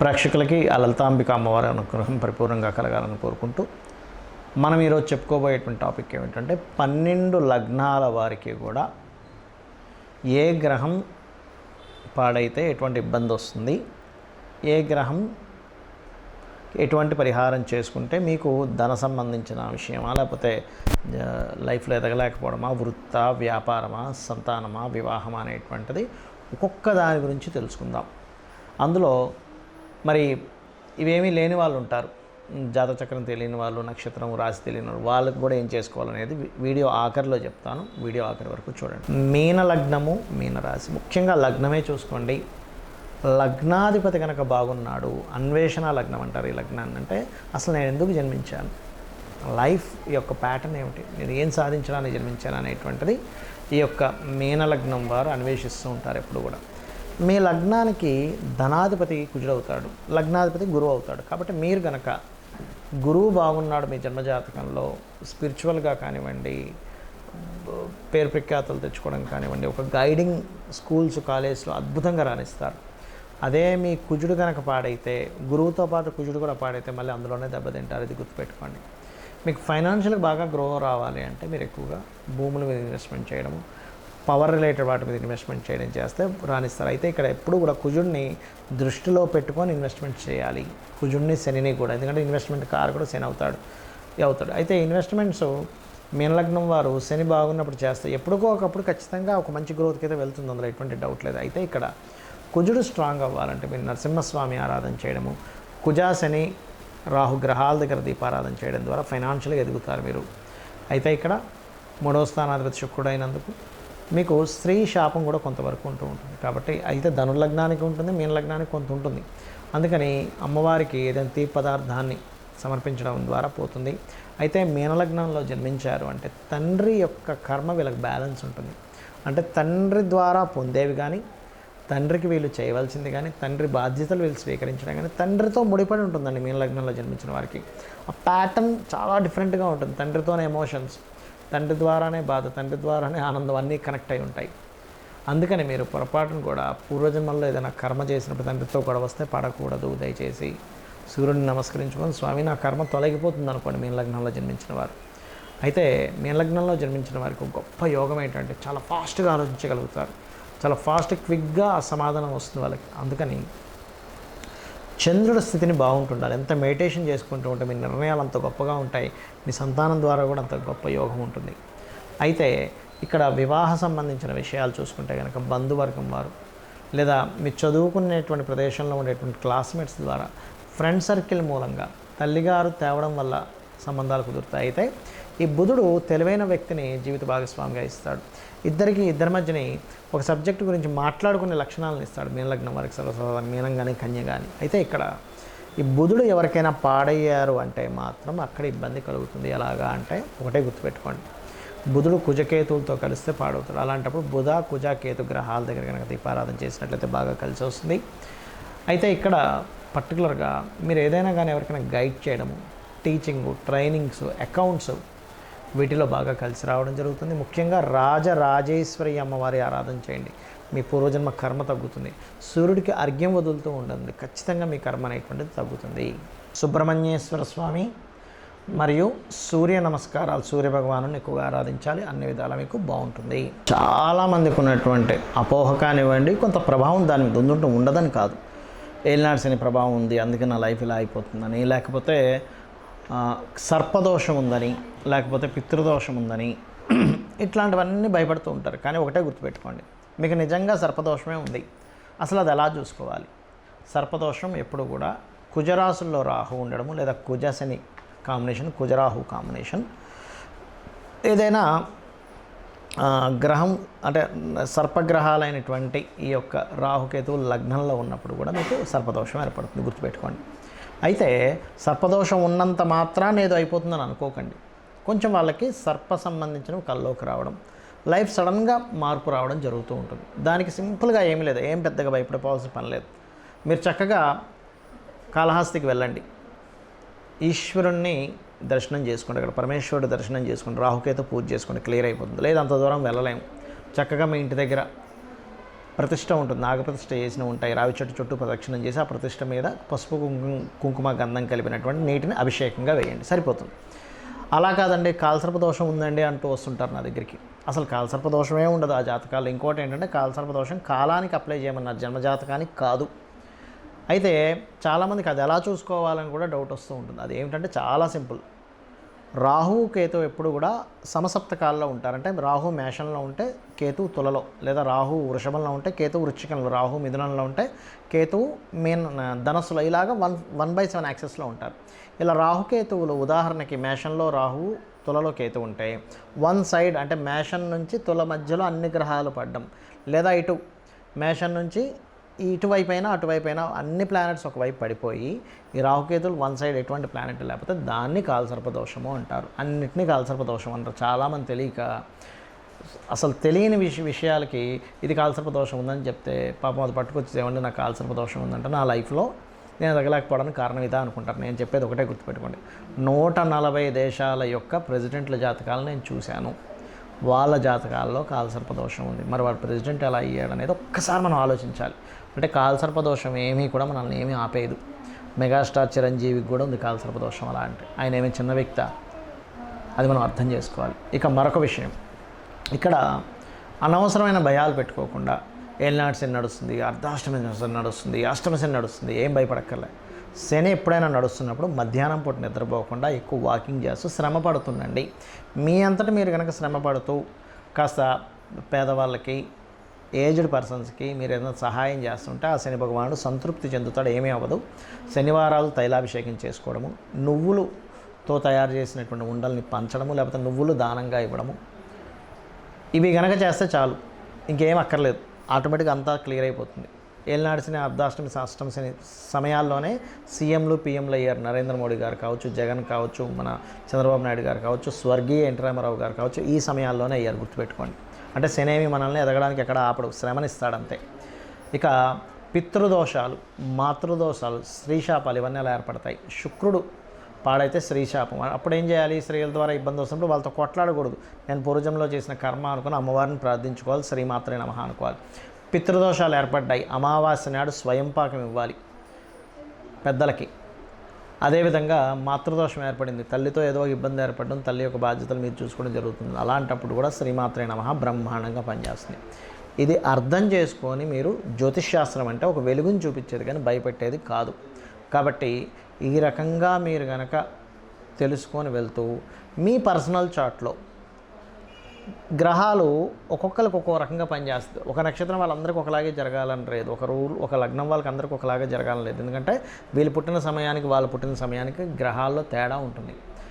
ప్రేక్షకులకి ఆ లలితాంబిక అమ్మవారి అనుగ్రహం పరిపూర్ణంగా కలగాలని కోరుకుంటూ మనం ఈరోజు చెప్పుకోబోయేటువంటి టాపిక్ ఏమిటంటే 12 లగ్నాల వారికి కూడా ఏ గ్రహం పాడైతే ఎటువంటి ఇబ్బంది వస్తుంది, ఏ గ్రహం ఎటువంటి పరిహారం చేసుకుంటే మీకు ధన సంబంధించిన విషయమా, లేకపోతే లైఫ్లో ఎదగలేకపోవడమా, వృత్తా, వ్యాపారమా, సంతానమా, వివాహమా అనేటువంటిది ఒక్కొక్క దాని గురించి తెలుసుకుందాం. అందులో మరి ఇవేమీ లేని వాళ్ళు ఉంటారు, జాతచక్రం తెలియని వాళ్ళు, నక్షత్రం రాశి తెలియని వాళ్ళు, వాళ్ళకు కూడా ఏం చేసుకోవాలనేది వీడియో ఆఖరిలో చెప్తాను. వీడియో ఆఖరి వరకు చూడండి. మీన లగ్నము, మీన రాశి, ముఖ్యంగా లగ్నమే చూసుకోండి. లగ్నాధిపతి కనుక బాగున్నాడు, అన్వేషణ లగ్నం అంటారు ఈ లగ్నాన్ని. అంటే అసలు నేను ఎందుకు జన్మించాను, లైఫ్ యొక్క ప్యాటర్న్ ఏమిటి, నేను ఏం సాధించడానికి జన్మించాను అనేటువంటిది ఈ యొక్క మీన లగ్నం వారు అన్వేషిస్తూ ఉంటారు ఎప్పుడు కూడా. మీ లగ్నానికి ధనాధిపతి కుజుడు అవుతాడు, లగ్నాధిపతి గురువు అవుతాడు. కాబట్టి మీరు కనుక గురువు బాగున్నాడు మీ జన్మజాతకంలో, స్పిరిచువల్గా కానివ్వండి, పేరు ప్రఖ్యాతులు తెచ్చుకోవడం కానివ్వండి, ఒక గైడింగ్ స్కూల్స్ కాలేజ్లో అద్భుతంగా రాణిస్తారు. అదే మీ కుజుడు కనుక పాడైతే, గురువుతో పాటు కుజుడు కూడా పాడైతే మళ్ళీ అందులోనే దెబ్బతింటారు. ఇది గుర్తుపెట్టుకోండి. మీకు ఫైనాన్షియల్గా బాగా గ్రో రావాలి అంటే మీరు ఎక్కువగా భూముల మీద ఇన్వెస్ట్మెంట్ చేయడము, పవర్ రిలేటెడ్ వాటి మీద ఇన్వెస్ట్మెంట్ చేయడం చేస్తే రాణిస్తారు. అయితే ఇక్కడ ఎప్పుడు కూడా కుజుడిని దృష్టిలో పెట్టుకొని ఇన్వెస్ట్మెంట్ చేయాలి, కుజుడిని శనిని కూడా. ఎందుకంటే ఇన్వెస్ట్మెంట్ కారు కూడా శని అవుతాడు. అయితే ఇన్వెస్ట్మెంట్స్ మీనలగ్నం వారు శని బాగున్నప్పుడు చేస్తే ఎప్పుడుకో ఒకప్పుడు ఖచ్చితంగా ఒక మంచి గ్రోత్కి అయితే వెళ్తుంది, అందులో ఎటువంటి డౌట్ లేదు. అయితే ఇక్కడ కుజుడు స్ట్రాంగ్ అవ్వాలంటే మీరు నరసింహస్వామి ఆరాధన చేయడము, కుజా శని రాహు గ్రహాల దగ్గర దీపారాధన చేయడం ద్వారా ఫైనాన్షియల్గా ఎదుగుతారు మీరు. అయితే ఇక్కడ 3వ స్థానాధిపతి శుక్రుడు అయినందుకు మీకు స్త్రీ శాపం కూడా కొంతవరకు ఉంటూ ఉంటుంది. కాబట్టి అయితే ధనుర్లగ్నానికి ఉంటుంది, మీన లగ్నానికి కొంత ఉంటుంది. అందుకని అమ్మవారికి ఏదైనా తీపి పదార్థాన్ని సమర్పించడం ద్వారా పోతుంది. అయితే మీనలగ్నంలో జన్మించారు అంటే తండ్రి యొక్క కర్మ వీళ్ళకి బ్యాలెన్స్ ఉంటుంది. అంటే తండ్రి ద్వారా పొందేవి కానీ, తండ్రికి వీళ్ళు చేయవలసింది కానీ, తండ్రి బాధ్యతలు వీళ్ళు స్వీకరించడం కానీ తండ్రితో ముడిపడి ఉంటుందండి మీనలగ్నంలో జన్మించిన వారికి. ఆ ప్యాటర్న్ చాలా డిఫరెంట్గా ఉంటుంది. తండ్రితోనే ఎమోషన్స్, తండ్రి ద్వారానే బాధ, తండ్రి ద్వారానే ఆనందం, అన్నీ కనెక్ట్ అయి ఉంటాయి. అందుకని మీరు పొరపాటును కూడా పూర్వజన్మల్లో ఏదైనా కర్మ చేసినప్పుడు తండ్రితో గొడవ వస్తే పడకూడదు. దయచేసి సూర్యుడిని నమస్కరించుకొని, స్వామి నా కర్మ తొలగిపోతుంది అనుకోండి మీన లగ్నంలో జన్మించిన వారు. అయితే మీన లగ్నంలో జన్మించిన వారికి ఒక గొప్ప యోగం ఏంటంటే చాలా ఫాస్ట్గా ఆలోచించగలుగుతారు, చాలా క్విక్గా ఆ సమాధానం వస్తుంది వాళ్ళకి. అందుకని చంద్రుడి స్థితిని బాగుంటుండాలి. ఎంత మెడిటేషన్ చేసుకుంటూ ఉంటే మీ నిర్ణయాలు అంత గొప్పగా ఉంటాయి, మీ సంతానం ద్వారా కూడా అంత గొప్ప యోగం ఉంటుంది. అయితే ఇక్కడ వివాహ సంబంధించిన విషయాలు చూసుకుంటే కనుక బంధువర్గం వారు, లేదా మీరు చదువుకునేటువంటి ప్రదేశంలో ఉండేటువంటి క్లాస్మేట్స్ ద్వారా, ఫ్రెండ్ సర్కిల్ మూలంగా తల్లిగారు తేవడం వల్ల సంబంధాలు కుదురుతాయి. అయితే ఈ బుధుడు తెలివైన వ్యక్తిని జీవిత భాగస్వామిగా ఇస్తాడు. ఇద్దరి మధ్యని ఒక సబ్జెక్టు గురించి మాట్లాడుకునే లక్షణాలను ఇస్తాడు మీనలగ్నం వారికి, సర్వసాధారణ మీనం కానీ కన్య కానీ. అయితే ఇక్కడ ఈ బుధుడు ఎవరికైనా పాడయ్యారు అంటే మాత్రం అక్కడ ఇబ్బంది కలుగుతుంది. ఎలాగా అంటే ఒకటే గుర్తుపెట్టుకోండి, బుధుడు కుజకేతువులతో కలిస్తే పాడవుతాడు. అలాంటప్పుడు బుధ కుజ కేతు గ్రహాల దగ్గర కనుక దీపారాధన చేసినట్లయితే బాగా కలిసి వస్తుంది. అయితే ఇక్కడ పర్టికులర్గా మీరు ఏదైనా కానీ ఎవరికైనా గైడ్ చేయడము, టీచింగు, ట్రైనింగ్స్, అకౌంట్స్, వీటిలో బాగా కలిసి రావడం జరుగుతుంది. ముఖ్యంగా రాజరాజేశ్వరి అమ్మవారి ఆరాధన చేయండి, మీ పూర్వజన్మ కర్మ తగ్గుతుంది. సూర్యుడికి అర్ఘ్యం వదులుతూ ఉండండి, ఖచ్చితంగా మీ కర్మ అనేటువంటిది తగ్గుతుంది. సుబ్రహ్మణ్యేశ్వర స్వామి మరియు సూర్య నమస్కారాలు, సూర్య భగవాను ఎక్కువగా ఆరాధించాలి, అన్ని విధాలా మీకు బాగుంటుంది. చాలామందికి ఉన్నటువంటి అపోహ కానివ్వండి, కొంత ప్రభావం దాని మీద ఉండుంటూ ఉండదని కాదు. ఏలినాడు శని ప్రభావం ఉంది అందుకే నా లైఫ్ ఇలా అయిపోతుందని, లేకపోతే సర్పదోషం ఉందని, లేకపోతే పితృదోషం ఉందని, ఇట్లాంటివన్నీ భయపడుతూ ఉంటారు. కానీ ఒకటే గుర్తుపెట్టుకోండి, మీకు నిజంగా సర్పదోషమే ఉంది. అసలు అది ఎలా చూసుకోవాలి? సర్పదోషం ఎప్పుడు కూడా కుజరాశుల్లో రాహు ఉండడము, లేదా కుజశని కాంబినేషన్, కుజరాహు కాంబినేషన్, ఏదైనా గ్రహం అంటే సర్పగ్రహాలైనటువంటి ఈ యొక్క రాహుకేతువు లగ్నంలో ఉన్నప్పుడు కూడా మీకు సర్పదోషం ఏర్పడుతుంది, గుర్తుపెట్టుకోండి. అయితే సర్పదోషం ఉన్నంత మాత్రాన్ని ఏదో అయిపోతుందని అనుకోకండి. కొంచెం వాళ్ళకి సర్ప సంబంధించినవి కల్లోకి రావడం, లైఫ్ సడన్గా మార్పు రావడం జరుగుతూ ఉంటుంది. దానికి సింపుల్గా ఏమీ లేదు, ఏం పెద్దగా భయపడిపోవాల్సిన పని లేదు. మీరు చక్కగా కాళహస్తికి వెళ్ళండి, ఈశ్వరుణ్ణి దర్శనం చేసుకోండి, అక్కడ పరమేశ్వరుడు దర్శనం చేసుకోండి, రాహుకేతు పూజ చేసుకోండి, క్లియర్ అయిపోతుంది. లేదు అంత దూరం వెళ్ళలేము, చక్కగా మీ ఇంటి దగ్గర ప్రతిష్ట ఉంటుంది, నాగప్రతిష్ఠ చేసిన ఉంటాయి. రావి చెట్టు చుట్టూ ప్రదక్షిణం చేసి ఆ ప్రతిష్ఠ మీద పసుపు కుంకుమ గంధం కలిపినటువంటి నీటిని అభిషేకంగా వేయండి, సరిపోతుంది. అలా కాదండి కాలసర్ప దోషం ఉందండి అంటూ వస్తుంటారు నా దగ్గరికి. అసలు కాలసర్ప దోషమే ఉండదు ఆ జాతకాల్లో. ఇంకోటి ఏంటంటే కాలసర్ప దోషం కాలానికి అప్లై చేయమన్నారు, జన్మజాతకానికి కాదు. అయితే చాలామందికి అది ఎలా చూసుకోవాలని కూడా డౌట్ వస్తూ ఉంటుంది. అది ఏమిటంటే చాలా సింపుల్. రాహు కేతు ఎప్పుడు కూడా సమసప్తకాల్లో ఉంటారంటే రాహు మేషంలో ఉంటే కేతు తులలో, లేదా రాహు వృషభంలో ఉంటే కేతు వృశ్చికంలో, రాహు మిథునంలో ఉంటే కేతు ధనస్సులో, ఇలాగా 1/7 యాక్సెస్లో ఉంటారు. ఇలా రాహుకేతువులు ఉదాహరణకి మేషంలో రాహు, తులలో కేతు ఉంటే వన్ సైడ్ అంటే మేషం నుంచి తుల మధ్యలో అన్ని గ్రహాలు పడ్డం, లేదా ఇటు మేషం నుంచి ఇటువైపైనా అటువైపైనా అన్ని ప్లానెట్స్ ఒకవైపు పడిపోయి ఈ రాహుకేతులు వన్ సైడ్ ఎటువంటి ప్లానెట్ లేకపోతే దాన్ని కాలసర్పదోషము అంటారు. అన్నిటినీ కాలసర్పదోషం అంటారు. చాలామంది తెలియక అసలు తెలియని విషయాలకి ఇది కాలసర్పదోషం ఉందని చెప్తే పాపం అది పట్టుకొచ్చి ఏమంటే నాకు కాలసర్పదోషం ఉందంటే నా లైఫ్లో నేను ఎదగలేకపోవడానికి కారణం ఇదా అనుకుంటారు. నేను చెప్పేది ఒకటే గుర్తుపెట్టుకోండి, 140 దేశాల యొక్క ప్రెసిడెంట్ల జాతకాలు నేను చూశాను. వాళ్ళ జాతకాల్లో కాలసర్పదోషం ఉంది. మరి వాడు ప్రెసిడెంట్ ఎలా అయ్యాడు అనేది ఒక్కసారి మనం ఆలోచించాలి. అంటే కాలసర్పదోషం ఏమీ కూడా మనల్ని ఏమీ ఆపేయదు. మెగాస్టార్ చిరంజీవికి కూడా ఉంది కాలసర్పదోషం. అలా అంటే ఆయన ఏమీ చిన్న వ్యక్తి, అది మనం అర్థం చేసుకోవాలి. ఇక మరొక విషయం, ఇక్కడ అనవసరమైన భయాలు పెట్టుకోకుండా ఏలినాటి శని నడుస్తుంది, అర్ధాష్టమి శని నడుస్తుంది, అష్టమి శని నడుస్తుంది, ఏం భయపడక్కర్లే. శని ఎప్పుడైనా నడుస్తున్నప్పుడు మధ్యాహ్నం పూట నిద్రపోకుండా ఎక్కువ వాకింగ్ చేస్తూ శ్రమ పడుతుండండి. మీ అంతటా మీరు కనుక శ్రమ పడుతూ కాస్త పేదవాళ్ళకి, ఏజ్డ్ పర్సన్స్కి మీరు ఏదైనా సహాయం చేస్తుంటే ఆ శని భగవానుడు సంతృప్తి చెందుతాడు, ఏమీ అవ్వదు. శనివారాలు తైలాభిషేకం చేసుకోవడము, నువ్వులతో తయారు చేసినటువంటి ఉండల్ని పంచడము, లేకపోతే నువ్వులు దానంగా ఇవ్వడము, ఇవి కనుక చేస్తే చాలు, ఇంకేం అక్కర్లేదు. ఆటోమేటిక్గా అంతా క్లియర్ అయిపోతుంది. ఏలినాటి శని, అర్ధాష్టమి, అష్టమి శని సమయాల్లోనే సీఎంలు పీఎంలు అయ్యారు. నరేంద్ర మోడీ గారు కావచ్చు, జగన్ కావచ్చు, మన చంద్రబాబు నాయుడు గారు కావచ్చు, స్వర్గీయ ఎన్టీ రామారావు గారు కావచ్చు, ఈ సమయాల్లోనే అయ్యారు, గుర్తుపెట్టుకోండి. అంటే శనేమి మనల్ని ఎదగడానికి ఎక్కడ ఆపడు, శ్రమనిస్తాడంతే. ఇక పితృదోషాలు, మాతృదోషాలు, స్త్రీశాపాలు ఇవన్నీ అలా ఏర్పడతాయి. శుక్రుడు పాడైతే స్త్రీశాపం. అప్పుడు ఏం చేయాలి? స్త్రీల ద్వారా ఇబ్బంది వస్తున్నప్పుడు వాళ్ళతో కొట్లాడకూడదు. నేను పూర్వజంలో చేసిన కర్మ అనుకుని అమ్మవారిని ప్రార్థించుకోవాలి, శ్రీమాత్రే నమః అనుకోవాలి. పితృదోషాలు ఏర్పడ్డాయి, అమావాస్య నాడు స్వయంపాకం ఇవ్వాలి పెద్దలకి. అదేవిధంగా మాతృదోషం ఏర్పడింది, తల్లితో ఏదో ఇబ్బంది ఏర్పడడం, తల్లి యొక్క బాధ్యతలు మీరు చూసుకోవడం జరుగుతుంది. అలాంటప్పుడు కూడా శ్రీమాత్రే నమః బ్రహ్మాండంగా పనిచేస్తుంది. ఇది అర్థం చేసుకొని మీరు జ్యోతిష్శాస్త్రం అంటే ఒక వెలుగుని చూపించేది కానీ భయపెట్టేది కాదు. కాబట్టి ఈ రకంగా మీరు కనుక తెలుసుకొని వెళ్తూ మీ పర్సనల్ చార్ట్లో గ్రహాలు ఒక్కొక్కరికి ఒక్కో రకంగా పనిచేస్తుంది. ఒక నక్షత్రం వాళ్ళందరికీ ఒకలాగే జరగాలని లేదు, ఒక లగ్నం వాళ్ళకి అందరికీ ఒకలాగే జరగాలని లేదు. ఎందుకంటే వీళ్ళు పుట్టిన సమయానికి వాళ్ళు పుట్టిన సమయానికి గ్రహాల్లో తేడా ఉంటుంది.